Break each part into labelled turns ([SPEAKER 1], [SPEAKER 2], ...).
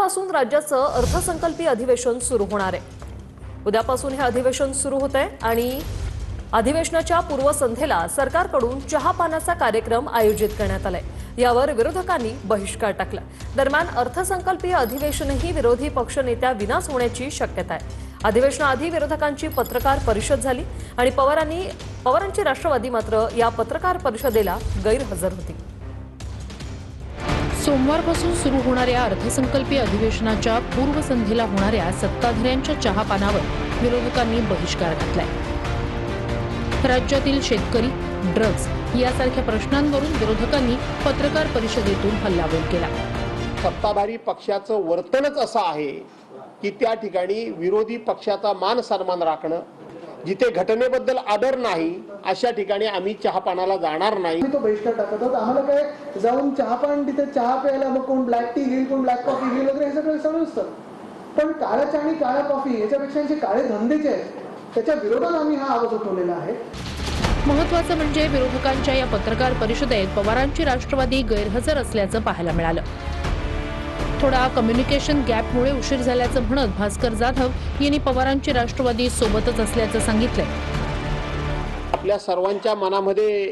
[SPEAKER 1] उद्यापासून राज्याचं अर्थसंकल्पीय अधिवेशन सुरू होणार आहे। उद्यापासून हे अधिवेशन सुरू होत आहे आणि अधिवेशनाच्या पूर्वसंध्येला सरकारकडून चहापानाचा कार्यक्रम आयोजित करण्यात आलाय। यावर विरोधकांनी बहिष्कार टाकला। दरम्यान अर्थसंकल्पीय अधिवेशनही विरोधी पक्षनेत्याविनाच होण्याची शक्यता आहे। अधिवेशनाआधी विरोधकांची पत्रकार परिषद झाली आणि पवारांची राष्ट्रवादी मात्र या पत्रकार परिषदेला गैरहजर होती।
[SPEAKER 2] सोमवारपासून सुरू होणाऱ्या अर्थसंकल्पीय अधिवेशनाच्या पूर्वसंध्येला होणाऱ्या सत्ताधाऱ्यांच्या चहापानावर विरोधकांनी बहिष्कार घातलाय। राज्यातील शेतकरी, ड्रग्ज यासारख्या प्रश्नांवरून विरोधकांनी पत्रकार परिषदेतून हल्लाबोल केला।
[SPEAKER 3] सत्ताधारी पक्षाचं वर्तनच असं आहे की त्या ठिकाणी विरोधी पक्षाचा मान सन्मान राखणं, जिथे घटनेबद्दल आदर नाही अशा ठिकाणी आम्ही चहापानाला जाणार नाही।
[SPEAKER 4] तो बहिष्कार टाकत होता। आम्हाला काय जाऊन चहापान तिथे चहा प्यायला मग कोण ब्लॅक टी घेईल, कोण ब्लॅक कॉफी घेईल वगैरे हे सगळं समजतं, पण काळा चहा आणि काळा कॉफी याच्यापेक्षा जे काळे धंदेचे आहेत त्याच्या विरोधात आम्ही हा आवाज उठवलेला आहे।
[SPEAKER 2] महत्त्वाचं म्हणजे विरोधकांच्या या पत्रकार परिषदेत पवारांची राष्ट्रवादी गैरहजर असल्याचं पाहायला मिळालं। थोडा कम्युनिकेशन गॅपमुळे उशीर झाल्याचं म्हणत भास्कर जाधव यांनी पवारांची राष्ट्रवादी सोबतच असल्याचं सांगितलंय।
[SPEAKER 3] आपल्या सर्वांच्या मनामध्ये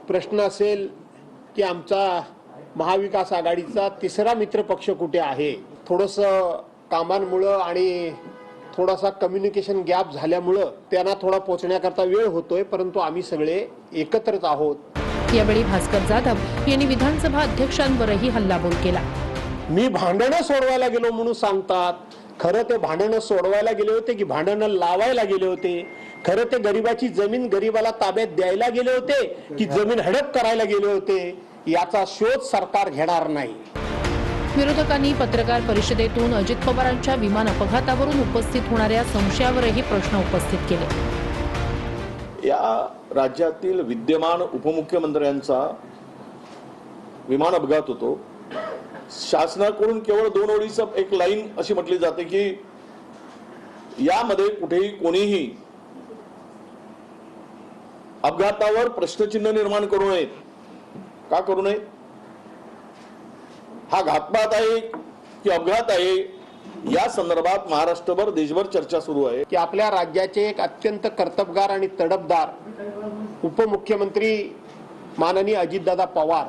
[SPEAKER 3] प्रश्न असेल की आमचा महाविकास आघाडीचा तिसरा मित्रपक्ष कुठे आहे। थोडंसं कामांमुळे आणि थोडासा कम्युनिकेशन गॅप झाल्यामुळे त्यांना थोडा पोहोचण्याकरता वेळ होतोय, परंतु आम्ही सगळे एकत्रच आहोत।
[SPEAKER 2] यावेळी भास्कर जाधव यांनी विधानसभा अध्यक्षांवरही हल्लाबोल केला।
[SPEAKER 3] मी भांडणं सोडवायला गेलो म्हणून सांगतात, खरं ते भांडणं सोडवायला गेले होते की भांडणं लावायला गेले होते? खरं ते गरिबाची जमीन गरिबाला ताब्यात द्यायला गेले होते की जमीन हडप करायला गेले होते? याचा शोध सरकार घेणार नाही।
[SPEAKER 2] विरोधकांनी पत्रकार परिषदेतून अजित पवारांच्या विमान अपघातावरून उपस्थित होणाऱ्या संशयावरही प्रश्न उपस्थित केले।
[SPEAKER 5] या राज्यातील विद्यमान उपमुख्यमंत्र्यांचा विमान अपघात होतो। शासनाकडून केवळ 2 ओळीचा एक लाईन अशी म्हटली जाते की यामध्ये कुठेही कोणीही अपघातावर प्रश्नचिन्ह निर्माण करू नयेत। का करू नये? हा घातपात आहे की अपघात आहे, या संदर्भात महाराष्ट्रभर देशभर चर्चा सुरू आहे
[SPEAKER 3] की आपल्या राज्याचे एक अत्यंत कर्तबगार आणि तडफदार उपमुख्यमंत्री माननीय अजितदादा पवार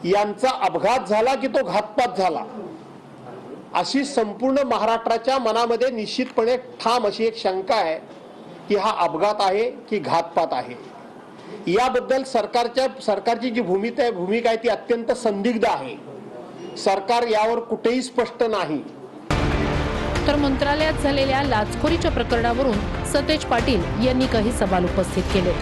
[SPEAKER 3] यांचा अपघात झाला की तो घातपात झाला, अशी संपूर्ण महाराष्ट्राच्या मनामध्ये निश्चितपणे ठाम अशी एक शंका आहे की हा अपघात आहे की घातपात आहे। याबद्दल सरकारची जी भूमिका आहे ती अत्यंत संदिग्ध आहे। सरकार यावर कुठेही स्पष्ट नाही।
[SPEAKER 2] तर मंत्रालयात झालेल्या लाचखोरीच्या प्रकरणावरून सतेज पाटील यांनी काही सवाल उपस्थित केले।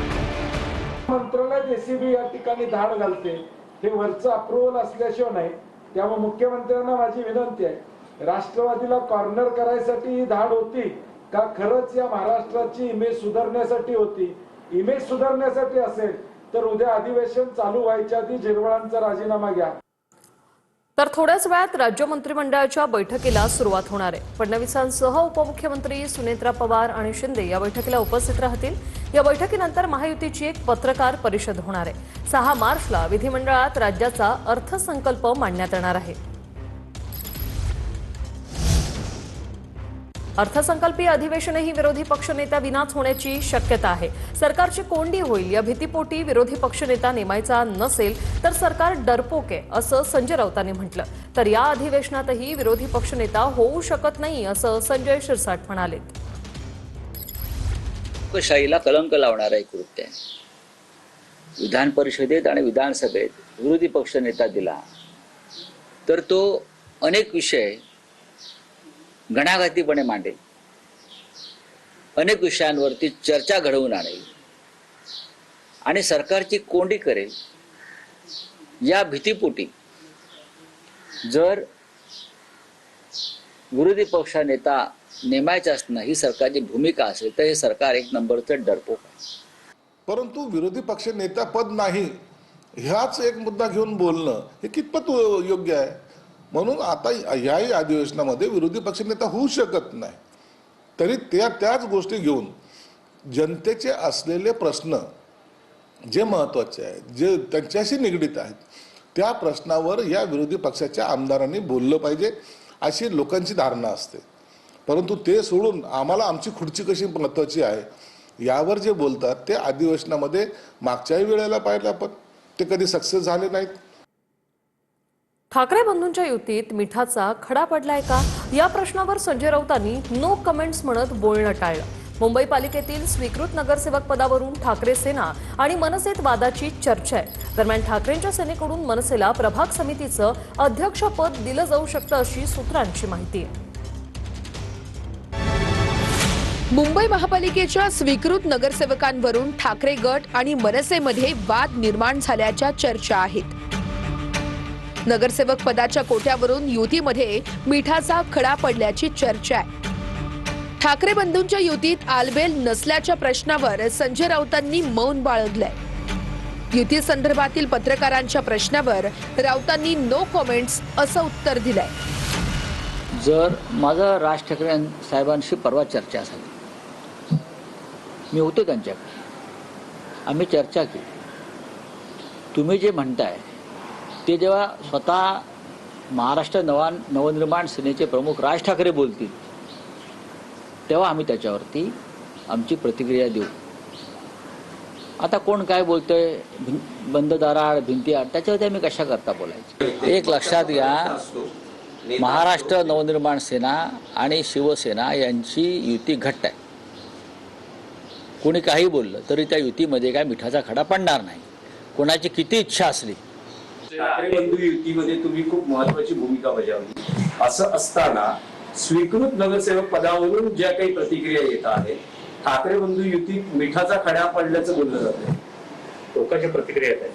[SPEAKER 6] मंत्रालयात जेसीबी या ठिकाणी धाड घालते, हे वरचं अप्रूव्हल असल्याशिवाय नाही। त्यामुळे मुख्यमंत्र्यांना माझी विनंती आहे, राष्ट्रवादीला कॉर्नर करायसाठी ही धाड होती का खरंच या महाराष्ट्राची इमेज सुधारण्यासाठी होती? इमेज सुधारण्यासाठी असेल तर उद्या अधिवेशन चालू व्हायच्या आधी झिरवळांचा राजीनामा घ्या।
[SPEAKER 1] तर थोड्याच वेळात राज्य मंत्रिमंडळाच्या बैठकीला सुरुवात होणार आहे। फडणवीसांसह उपमुख्यमंत्री सुनेत्रा पवार आणि शिंदे या बैठकीला उपस्थित राहतील। या बैठकीनंतर महायुतीची एक पत्रकार परिषद होणार आहे। 6 मार्चला विधिमंडळात राज्याचा अर्थसंकल्प मांडण्यात येणार आहे। अर्थसंकल्पीय अधिवेशनही विरोधी पक्षनेत्याविनाच होण्याची शक्यता आहे। सरकारची कोंडी होईल या भीतीपोटी विरोधी पक्षनेता नेमायचा नसेल तर सरकार डरपोक आहे असं संजय राऊतांनी म्हटलं। तर या अधिवेशनातही विरोधी पक्षनेता होऊ शकत नाही असं संजय शिरसाट म्हणाले।
[SPEAKER 7] लोकशाहीला कलंक लावणारा एक कृत्य आहे। विधान परिषदेत आणि विधानसभेत विरोधी पक्षनेता दिला तर तो अनेक विषय घणाघातीपणे मांडेल, अनेक विषयांवरती चर्चा घडवून आणेल आणि सरकारची कोंडी करेल। या भीतीपोटी जर विरोधी पक्षनेता नेमायचा असणं ही सरकारची भूमिका असेल तर हे सरकार 1 नंबरचं डरपोक आहे।
[SPEAKER 8] परंतु विरोधी पक्ष नेता पद नाही ह्याच एक मुद्दा घेऊन बोलणं हे कितपत योग्य आहे? म्हणून आता याही अधिवेशनामध्ये विरोधी पक्षनेता होऊ शकत नाही। तरी त्याच गोष्टी घेऊन जनतेचे असलेले प्रश्न जे महत्त्वाचे आहेत, जे त्यांच्याशी निगडीत आहेत, त्या प्रश्नावर या विरोधी पक्षाच्या आमदारांनी बोललं पाहिजे अशी लोकांची धारणा असते. परंतु ते सोडून आम्हाला आमची खुर्ची कशी महत्त्वाची आहे यावर जे बोलतात ते अधिवेशनामध्ये मागच्याही वेळेला पाहिलं आपण, ते कधी सक्सेस झाले नाहीत.
[SPEAKER 1] ठाकरे बंधूंच्या युतीत मिठाचा खडा पडलाय का या प्रश्नावर संजय राऊतांनी नो कमेंट्स म्हणत बोलणं टाळलं. मुंबई पालिकेतील स्वीकृत नगरसेवक पदावरून ठाकरे सेना आणि मनसेत वादाची चर्चा आहे. दरम्यान ठाकरेंच्या सेनेकडून मनसेला प्रभाग समितीचं अध्यक्षपद दिलं जाऊ शकतं अशी सूत्रांची माहिती आहे.
[SPEAKER 9] मुंबई महापालिकेच्या स्वीकृत नगरसेवकांवरून ठाकरे गट आणि मनसेमध्ये वाद निर्माण झाल्याच्या चर्चा आहेत. नगरसेवक पदाच्या कोट्यावरून युतीमध्ये मिठाचा खडा पडल्याची चर्चा आहे. ठाकरे बंधूंच्या युतीत आलबेल नसल्याच्या प्रश्नावर संजय राऊतांनी मौन बाळगलंय. युती संदर्भातील पत्रकारांच्या प्रश्नावर राऊतांनी नो कमेंट्स असं उत्तर दिलंय.
[SPEAKER 7] जर माझं राज ठाकरे साहेबांशी परवा चर्चा झाली, मी होतो त्यांच्याकडे, आम्ही चर्चा केली. तुम्ही जे म्हणताय ते जेव्हा स्वतः महाराष्ट्र नवनिर्माण सेनेचे प्रमुख राज ठाकरे बोलतील तेव्हा आम्ही त्याच्यावरती आमची प्रतिक्रिया देऊ. आता कोण काय बोलतोय, बंद दाराआड भिंती आड, त्याच्यावरती आम्ही कशा करता बोलायचं. एक लक्षात घ्या, महाराष्ट्र नवनिर्माण सेना आणि शिवसेना यांची युती घट्ट आहे. कोणी काही बोललं तरी त्या युतीमध्ये काय मिठाचा खडा पडणार नाही, कोणाची किती इच्छा असली.
[SPEAKER 10] ठाकरे बंधू युतीमध्ये तुम्ही खूप महत्वाची भूमिका बजावली. असं असताना स्वीकृत नगरसेवक पदावरून ज्या काही प्रतिक्रिया येत आहेत, ठाकरे बंधू युतीत मिठाचा खडा पडल्याचं बोललं जातं. लोकांच्या प्रतिक्रिया येत आहेत.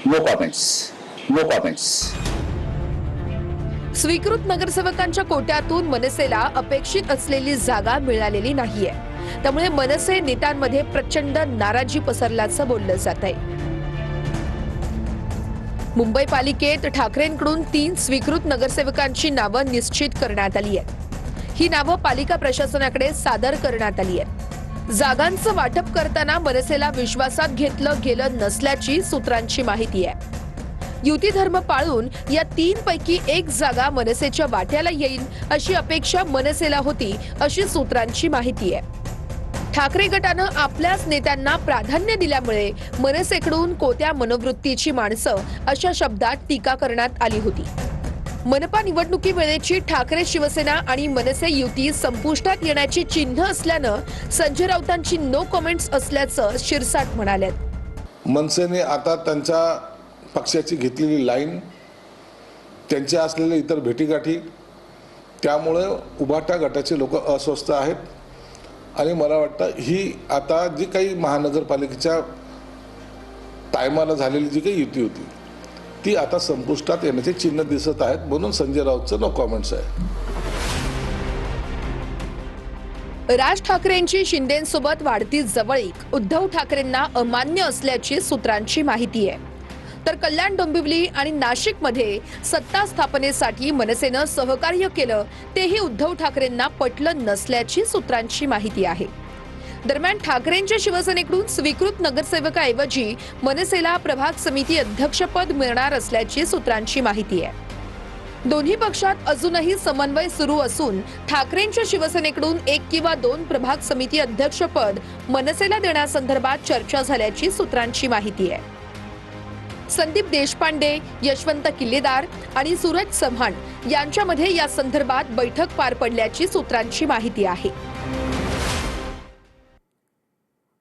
[SPEAKER 7] No comments, no comments.
[SPEAKER 9] स्वीकृत नगरसेवकांच्या कोट्यातून मनसेला अपेक्षित असलेली जागा मिळालेली नाहीये. त्यामुळे मनसे नेत्यांमध्ये प्रचंड नाराजी पसरल्याचं बोललं जात आहे. मुंबई पालिकेत ठाकरेंकडून 3 स्वीकृत नगरसेवकांची नावं निश्चित करण्यात आली आहेत. ही नावं पालिका प्रशासनाकडे सादर करण्यात आली आहेत. जागांचं वाटप करताना मनसेला विश्वासात घेतलं गेलं नसल्याची सूत्रांची माहिती आहे. युती धर्म पाळून या 3 पैकी 1 जागा मनसेच्या वाट्याला येईल अशी अपेक्षा मनसेला होती अशी सूत्रांची माहिती आहे. ठाकरे गटानं आपल्याच नेत्यांना प्राधान्य दिल्यामुळे मनसेकडून कोत्या मनोवृत्तीची माणसं अशा शब्दात टीका करण्यात आली होती. मनपा निवडणुकी वेळेची ठाकरे शिवसेना आणि मनसे युती संपुष्टात येण्याची चिन्ह असल्यानं संजय राऊतांची नो कमेंट्स असल्याचं शिरसाट म्हणालेत.
[SPEAKER 8] मनसेने आता त्यांच्या पक्षाची घेतलेली लाईन, त्यांचे असलेले इतर भेटीगाठी, त्यामुळे उभाटा गटाचे लोक अस्वस्थ आहेत. आणि मला वाटतं ही आता जी काही महानगरपालिकेच्या टायमाला झालेली जी काही युती होती ती आता संपुष्टात येण्याचे चिन्ह दिसत आहेत. म्हणून संजय राऊतचं नो कमेंट्स आहे.
[SPEAKER 9] राज ठाकरेंची शिंदेंसोबत वाढती जवळीक उद्धव ठाकरेंना अमान्य असल्याची सूत्रांची माहिती आहे. तर कल्याण, डोंबिवली आणि नाशिकमध्ये सत्ता स्थापनेसाठी मनसेनं सहकार्य केलं तेही उद्धव ठाकरेंना पटलं नसल्याची सूत्रांची माहिती आहे. दरम्यान ठाकरेंच्या शिवसेनेकडून स्वीकृत नगरसेवकाऐवजी मनसेला प्रभाग समिती अध्यक्षपद मिळणार असल्याची सूत्रांची माहिती आहे. दोन्ही पक्षात अजूनही समन्वय सुरू असून ठाकरेंच्या शिवसेनेकडून 1 किंवा 2 प्रभाग समिती अध्यक्षपद मनसेला देण्यासंदर्भात चर्चा झाल्याची सूत्रांची माहिती आहे. संदीप देशपांडे, यशवंत किल्लेदार आणि सूरज चव्हाण यांच्यामध्ये या संदर्भात बैठक पार पडल्याची सूत्रांची माहिती आहे.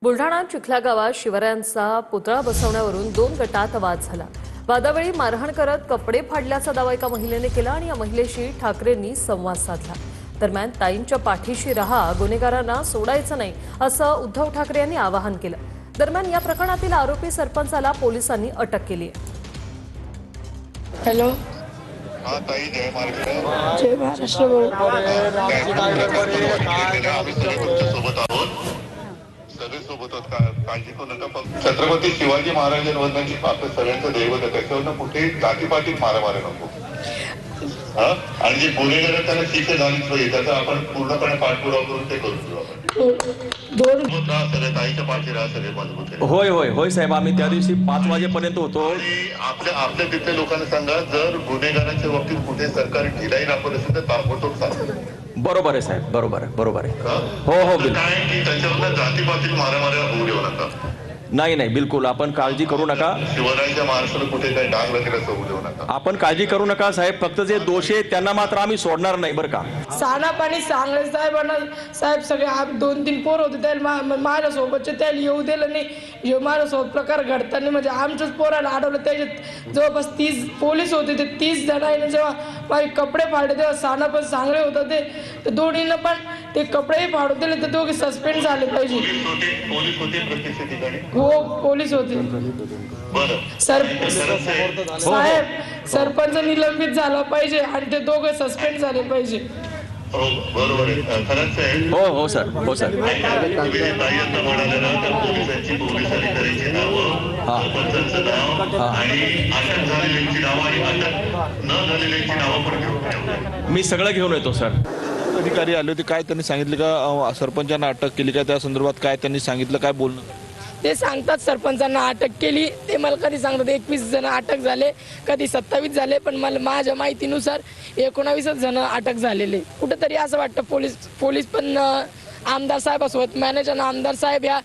[SPEAKER 1] बुलढाणा चिखला गावात शिवरायांचा पुतळा बसवण्यावरून 2 गटात वाद झाला. वादावेळी मारहाण करत कपडे फाडल्याचा दावा एका महिलेने केला आणि या महिलेशी ठाकरेंनी संवाद साधला. दरम्यान ताईंच्या पाठीशी राहा, गुन्हेगारांना सोडायचं नाही असं उद्धव ठाकरे यांनी आवाहन केलं. दरम्यान या प्रकरणातील आरोपी सरपंचाला पोलिसांनी अटक केली आहे.
[SPEAKER 11] हॅलो,
[SPEAKER 12] ताई, जय महाराष्ट्र.
[SPEAKER 11] जय महाराष्ट्र.
[SPEAKER 12] सगळे सोबत काळजी करू नका. फक्त छत्रपती शिवाजी महाराजांवरची आपल्या सगळ्यांचं दैवत आहे, त्याच्यावरनं कुठे जातीपातीत मारामारी नको. हा आणि जे गुन्हेगार आहेत त्यांना शिक्षा झालीच पाहिजे, त्याचा आपण पूर्णपणे पाठपुरावा करून ते करू आपण.
[SPEAKER 11] दोन
[SPEAKER 12] राहा सगळे, ताईच्या पाठी राहा सगळे मजबूत आहे.
[SPEAKER 5] होय होय होय साहेब, आम्ही त्या दिवशी 5 वाजेपर्यंत होतो.
[SPEAKER 12] आणि आपल्या तिथल्या लोकांना सांगा, जर गुन्हेगारांच्या बाबतीत कुठे सरकारी ढिलाई दाखवत असेल तर ताबडतोब सांगा.
[SPEAKER 5] बरोबर आहे साहेब, बरोबर आहे, बरोबर आहे.
[SPEAKER 12] हा?
[SPEAKER 5] हो हो
[SPEAKER 12] तर
[SPEAKER 5] बिलकुल.
[SPEAKER 12] काय की त्याच्यावर जातीपातीत मारामाऱ्या होऊ देऊ नका.
[SPEAKER 5] नाही नाही बिलकुल, आपण काळजी करू नका.
[SPEAKER 12] शिवरायांच्या महाराष्ट्राला कुठे काही डाग वगैरे असं होऊ देऊ नका.
[SPEAKER 5] आपण काळजी करू नका साहेब, फक्त जे दोषी आहेत त्यांना मात्र आम्ही सोडणार नाही बरं का.
[SPEAKER 11] साना पाणी सांगले साहेबांना, साहेब सगळे 2-3 पोर होते त्याला माझ्यासोबतचे त्याला येऊ दिलं नाही. हे माझ्यासोबत प्रकार घडताना म्हणजे आमच्याच पोराला अडवलं. त्याच्यात जवळपास 30 पोलीस होते. ते 30 जणांनी जेव्हा माझे कपडे फाडले तेव्हा साना पण चांगले होतं ते दोन्हीनं पण ते कपडेही फाडून दिले. ते दोघे सस्पेंड झाले पाहिजे.
[SPEAKER 12] पोलीस होते प्रत्यक्ष ठिकाणी.
[SPEAKER 11] हो पोलीस होते.
[SPEAKER 12] बरं
[SPEAKER 11] साहेब सरपंच निलंबित झाला पाहिजे आणि ते दोघे सस्पेंड झाले पाहिजे.
[SPEAKER 12] हो बरोबर आहे, खरंच आहे.
[SPEAKER 5] हो हो सर, हो सर.
[SPEAKER 12] तुम्ही जे ताई आता म्हणाले ना, तर पोलिसांची, पोलीस अधिकाऱ्यांची नावं, सरपंचांचं नाव आणि अटक झालेल्यांची नावं आणि अटक न झालेल्यांची नावं पण घेऊन ठेवा.
[SPEAKER 5] मी सगळं घेऊन येतो सर.
[SPEAKER 8] अधिकारी आले होते, काय त्यांनी सांगितलं का सरपंचांना अटक केली का, त्या संदर्भात काय त्यांनी सांगितलं, काय बोलणं?
[SPEAKER 11] ते सांगतात सरपंचांना अटक केली. ते मला कधी सांगतात 21 जण अटक झाले, कधी 27 झाले, पण मला माझ्या माहितीनुसार 19 जण अटक झालेले. कुठंतरी असं वाटतं पोलीस पण आमदार साहेबासोबत मॅनेज आणि आमदार साहेब या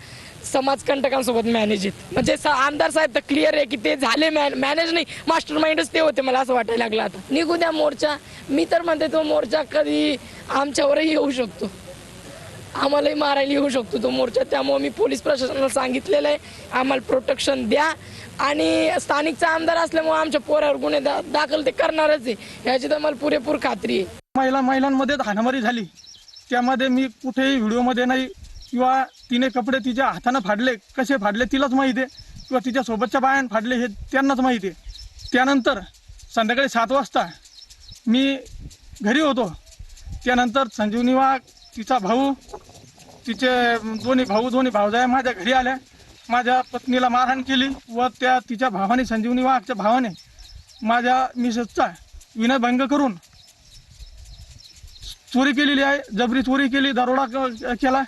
[SPEAKER 11] समाजकंटकांसोबत मॅनेज आहेत. म्हणजे आमदार साहेब तर क्लिअर आहे की ते झाले मॅनेज नाही, मास्टर माइंडच ते होते. मला असं वाटायला लागलं आता निघू द्या मोर्चा. मी तर म्हणते तो मोर्चा कधी आमच्यावरही येऊ शकतो, आम्हालाही मारायला येऊ शकतो तो मोर्चा. त्यामुळे मी पोलीस प्रशासनाला सांगितलेलं आहे आम्हाला प्रोटेक्शन द्या. आणि स्थानिकचा आमदार असल्यामुळे आमच्या पोरावर गुन्हे दाखल ते करणारच आहे, याची तर मला पुरेपूर खात्री आहे.
[SPEAKER 13] महिलांमध्ये हाणामारी झाली, त्यामध्ये मी कुठेही व्हिडिओमध्ये नाही, किंवा तिने कपडे तिच्या हाताने फाडले, कसे फाडले तिलाच माहिती आहे, किंवा तिच्या सोबतच्या बायान फाडले हे त्यांनाच माहिती आहे. त्यानंतर संध्याकाळी 7 वाजता मी घरी होतो. त्यानंतर संजीवनी वाघ, तिचा भाऊ, तिचे दोन्ही भावजाया माझ्या घरी आल्या. माझ्या पत्नीला मारहाण केली व त्या तिच्या भावाने, संजीवनी वाघच्या भावाने माझ्या मिसेसचा विनयभंग करून चोरी केलेली आहे, जबरी चोरी केली, दरोडा केला.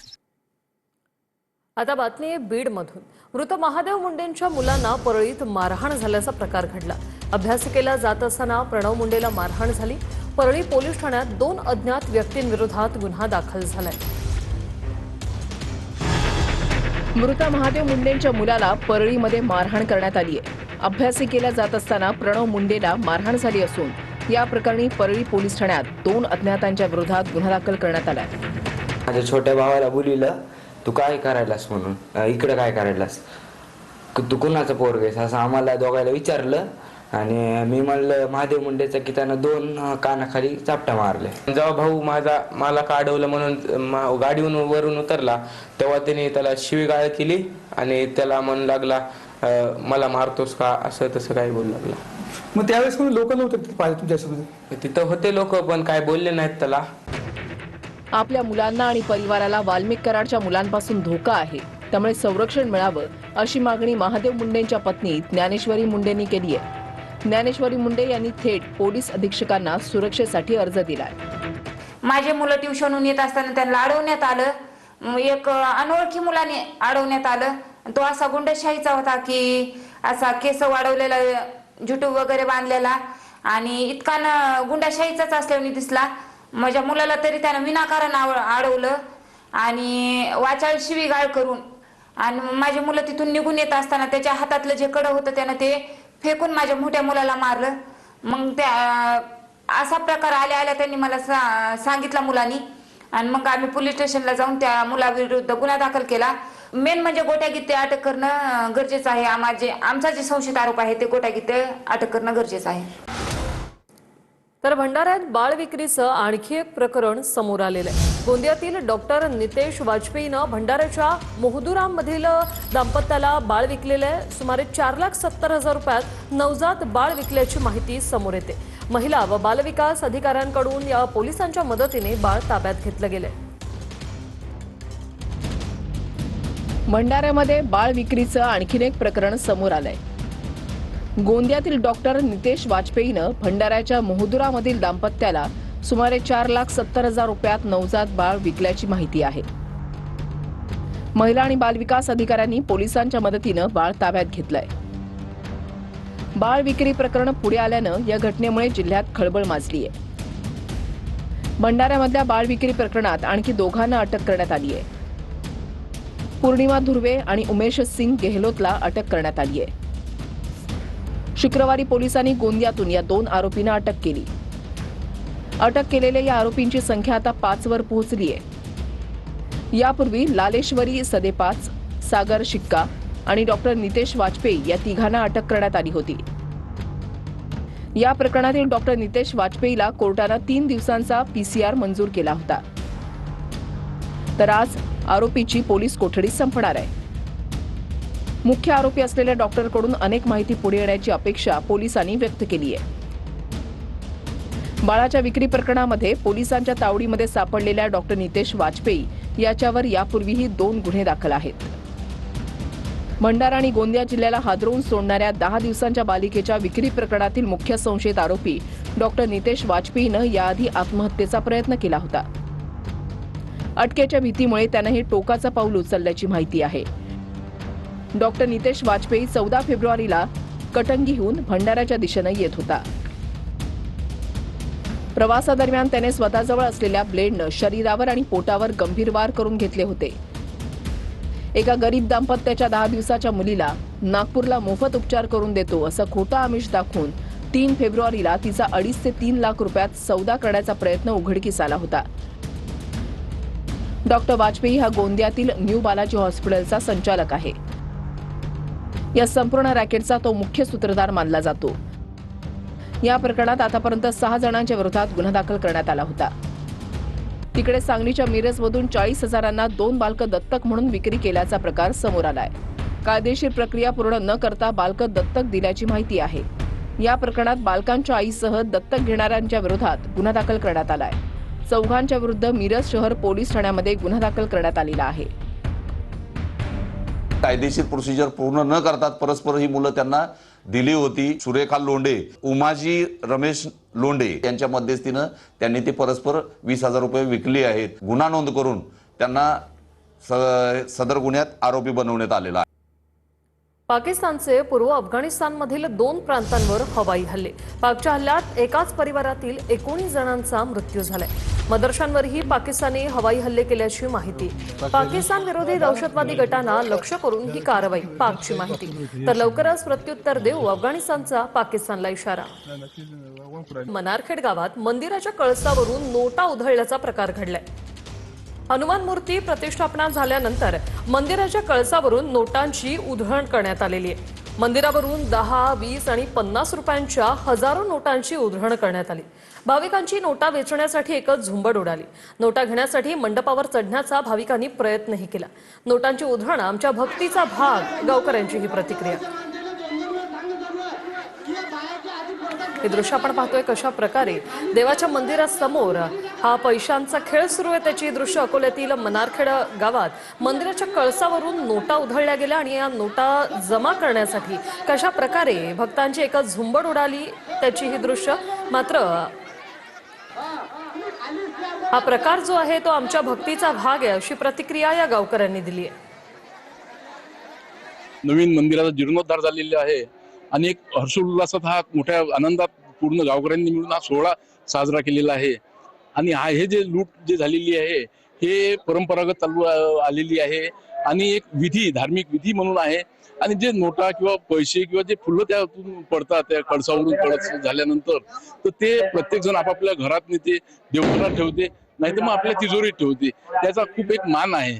[SPEAKER 1] आता बातमी आहे बीडमधून. मृत महादेव मुंडेंच्या मुलांना परळीत मारहाण झाल्याचा प्रकार घडला. अभ्यासिकेला जात असताना प्रणव मुंडेला मारहाण झाली. परळी पोलीस ठाण्यात 2 अज्ञात व्यक्तींविरोधात गुन्हा दाखल झालाय.
[SPEAKER 2] मृत महादेव मुंडेंच्या मुलाला परळीमध्ये मारहाण करण्यात आली आहे. अभ्यासिकेला जात असताना प्रणव मुंडेला मारहाण झाली असून या प्रकरणी परळी पोलीस ठाण्यात 2 अज्ञातांच्या विरोधात गुन्हा दाखल करण्यात आलाय.
[SPEAKER 14] माझ्या छोट्या भावाला बोलिलं, तू काय करायलास म्हणून, इकडे काय करायलास, तू कुणाचं पोरग आहेस असं आम्हाला दोघायला विचारलं. आणि मी म्हणलं महादेव मुंडेचं, की त्यानं 2 कानाखाली चापटा मारले. जेव्हा भाऊ मला काढवलं म्हणून गाडीहून वरून उतरला, तेव्हा त्याने त्याला शिवीगाळ केली आणि त्याला म्हणू लागला मला मारतोस का, असं तसं काही बोलू लागला.
[SPEAKER 13] मग त्यावेळेस कोणी लोक नव्हते तुमच्यासोबत?
[SPEAKER 14] तिथं होते लोक, पण काय बोलले नाहीत त्याला.
[SPEAKER 2] आपल्या मुलांना आणि परिवाराला वाल्मिक कराडच्या मुलांपासून धोका आहे, त्यामुळे संरक्षण मिळावं अशी मागणी महादेव मुंडेंच्या पत्नी ज्ञानेश्वरी मुंडेंनी केली आहे. ज्ञानेश्वरी मुंडे यांनी थेट पोलीस अधीक्षकांना सुरक्षेसाठी अर्ज दिलाय.
[SPEAKER 15] माझे मुलं ट्युशनहून येत असताना त्यांना अडवण्यात आलं. एक अनोळखी मुलाने अडवण्यात आलं. तो असा गुंडशाहीचा होता की असा केस वाढवलेला, जुटू वगैरे बांधलेला आणि इतका गुंडशाहीचाच असल्याने दिसला. माझ्या मुलाला तरी त्यानं विनाकारण अडवलं आणि वाचाळ शिवीगाळ करून, आणि माझे मुलं तिथून निघून येत असताना त्याच्या हातातलं जे कडं होतं त्यानं ते फेकून माझ्या मोठ्या मुलाला मारलं. मग त्या असा प्रकार आल्या त्यांनी मला सांगितला मुलांनी, आणि मग आम्ही पोलीस स्टेशनला जाऊन त्या मुलाविरुद्ध गुन्हा दाखल केला. मेन म्हणजे गोट्यागित्ते अटक करणं गरजेचं आहे. आमचा जे संशयित आरोप आहे ते गोट्यागित्ते अटक करणं गरजेचं आहे.
[SPEAKER 1] तर भंडाऱ्यात बाळ विक्रीचं आणखी एक प्रकरण समोर आलेलं आहे. गोंदियातील डॉक्टर नितेश वाजपेयीनं भंडाऱ्याच्या मोहदुराममधील दाम्पत्याला बाळ विकलेलं आहे. सुमारे 4,70,000 रुपयात नवजात बाळ विकल्याची माहिती समोर येते. महिला व बालविकास अधिकाऱ्यांकडून या पोलिसांच्या मदतीने बाळ ताब्यात घेतलं गेलंय.
[SPEAKER 2] भंडाऱ्यामध्ये बाळ विक्रीचं आणखीन एक प्रकरण समोर आलंय.
[SPEAKER 9] गोंदियातील डॉक्टर नितेश वाजपेयीनं भंडाऱ्याच्या मोहदुरामधील दाम्पत्याला सुमारे 4,70,000 रुपयात नवजात बाळ विकल्याची माहिती आहे. महिला आणि बालविकास अधिकाऱ्यांनी पोलिसांच्या मदतीनं बाळ ताब्यात घेतलंय. बाळ विक्री प्रकरण पुढे आल्यानं या घटनेमुळे जिल्ह्यात खळबळ माजली आहे. भंडाऱ्यामधल्या बाळ विक्री प्रकरणात आणखी दोघांना अटक करण्यात आली आहे. पूर्णिमा धुर्वे आणि उमेश सिंग गेहलोतला अटक करण्यात आली आहे. शुक्रवारी पोलिसांनी गोंदियातून या 2 आरोपींना अटक केली. अटक केलेल्या या आरोपींची संख्या आता 5 वर पोहोचली आहे. यापूर्वी लालेश्वरी सदेपाच, सागर शिक्का आणि डॉक्टर नितेश वाजपेयी या तिघांना अटक करण्यात आली होती. या प्रकरणातील डॉक्टर नितेश वाजपेयीला कोर्टानं 3 दिवसांचा PCR मंजूर केला होता. तर आज आरोपीची पोलीस कोठडी संपणार आहे. मुख्य आरोपी असलेल्या डॉक्टरकडून अनेक माहिती पुढे येण्याची अपेक्षा पोलिसांनी व्यक्त केली आहे. बाळाच्या विक्री प्रकरणामध्ये पोलिसांच्या तावडीमध्ये सापडलेल्या डॉक्टर नितेश वाजपेयी याच्यावर यापूर्वीही 2 गुन्हे दाखल आहेत. भंडारा आणि गोंदिया जिल्ह्याला हादरवून सोडणाऱ्या 10 दिवसांच्या बालिकेच्या विक्री प्रकरणातील मुख्य संशयित आरोपी डॉक्टर नितेश वाजपेयीनं याआधी आत्महत्येचा प्रयत्न केला होता. अटकेच्या भीतीमुळे त्यानं हे टोकाचं पाऊल उचलल्याची माहिती आहे. डॉक्टर नितेश वाजपेयी 14 फेब्रुवारीला कटंगीहून भंडाऱ्याच्या दिशेनं येत होता. प्रवासादरम्यान त्याने स्वतःजवळ असलेल्या ब्लेडनं शरीरावर आणि पोटावर गंभीर वार करून घेतले होते. एका गरीब दाम्पत्याच्या 10 दिवसाच्या मुलीला नागपूरला मोफत उपचार करून देतो असं खोटं आमिष दाखवून 3 फेब्रुवारीला तिचा 2.5 ते 3 लाख रुपयात सौदा करण्याचा प्रयत्न उघडकीस आला होता. डॉक्टर वाजपेयी हा गोंदियातील न्यू बालाजी हॉस्पिटलचा संचालक आहे. या संपूर्ण रॅकेटचा तो मुख्य सूत्रधार मानला जातो. या प्रकरणात आतापर्यंत 6 जणांच्या विरोधात गुन्हा दाखल करण्यात आला होता. तिकडे सांगलीच्या मिरजमधून 40,000 2 बालकं दत्तक म्हणून विक्री केल्याचा प्रकार समोर आलाय. कायदेशीर प्रक्रिया पूर्ण न करता बालकं दत्तक दिल्याची माहिती आहे. या प्रकरणात बालकांच्या आईसह दत्तक घेणाऱ्यांच्या विरोधात गुन्हा दाखल करण्यात आलाय. 4 विरुद्ध मिरज शहर पोलीस ठाण्यामध्ये गुन्हा दाखल करण्यात आलेला आहे.
[SPEAKER 16] कायदेशीर प्रोसिजर पूर्ण न करतात परस्पर ही मुलं त्यांना दिली होती. सुरेखा लोंढे, उमाजी रमेश लोंढे यांच्या मध्यस्थीनं त्यांनी ते परस्पर 20,000 रुपये विकली आहेत. गुन्हा नोंद करून त्यांना सदर गुन्ह्यात आरोपी बनवण्यात आलेला आहे.
[SPEAKER 1] पाकिस्तानचे पूर्व अफगाणिस्तानमधील 2 प्रांतांवर हवाई हल्ले. पाकच्या हल्ल्यात एकाच परिवारातील 19 जणांचा मृत्यू झालाय. मदरशांवरही पाकिस्तानी हवाई हल्ले केल्याची माहिती. पाकिस्तान विरोधी दहशतवादी गटांना लक्ष करून ही कारवाई, पाकची माहिती. तर लवकरच प्रत्युत्तर देऊ अफगाणिस्तानचा पाकिस्तानला इशारा. मनारखेड गावात मंदिराच्या कळसावरून नोटा उधळल्याचा प्रकार घडलाय. हनुमान मूर्ती प्रतिष्ठापना झाल्यानंतर मंदिराच्या कळसावरून नोटांची उधळण करण्यात आलेली आहे. मंदिरावरून 10, 20 आणि 50 रुपयांच्या हजारो नोटांची उधळण करण्यात आली. भाविकांची नोटा वेचण्यासाठी एकच झुंबड उडाली. नोटा घेण्यासाठी मंडपावर चढण्याचा भाविकांनी प्रयत्नही केला. नोटांची उधळण आमच्या भक्तीचा भाग, गावकऱ्यांची ही प्रतिक्रिया. हे दृश्य आपण पाहतोय कशा प्रकारे देवाच्या मंदिरासमोर हा पैशांचा खेळ सुरू आहे. त्याची दृश्य अकोल्यातील मनारखेड गावात मंदिराच्या कळसावरून नोटा उधळल्या गेल्या आणि या नोटा जमा करण्यासाठी कशा प्रकारे भक्तांची एकच झुंबड उडाली त्याची ही दृश्य. मात्र हा प्रकार जो आहे तो आमच्या भक्तीचा भाग आहे अशी प्रतिक्रिया या गावकऱ्यांनी दिली आहे.
[SPEAKER 17] नवीन मंदिराचा जीर्णोद्धार झालेला आहे आणि एक हर्षोल्लासात हा मोठ्या आनंदात पूर्ण गावकऱ्यांनी मिळून हा सोहळा साजरा केलेला आहे. आणि हे जे लूट जे झालेली आहे हे परंपरागत चालू आलेली आहे आणि एक विधी, धार्मिक विधी म्हणून आहे. आणि जे नोटा किंवा पैसे किंवा जे फुलं त्यातून पडतात त्या कळसावरून कळस झाल्यानंतर तर ते प्रत्येक जण आपापल्या घरात नेते, देवघरात ठेवते, नाहीतर मग आपल्या तिजोरीत ठेवते. त्याचा खूप एक मान आहे.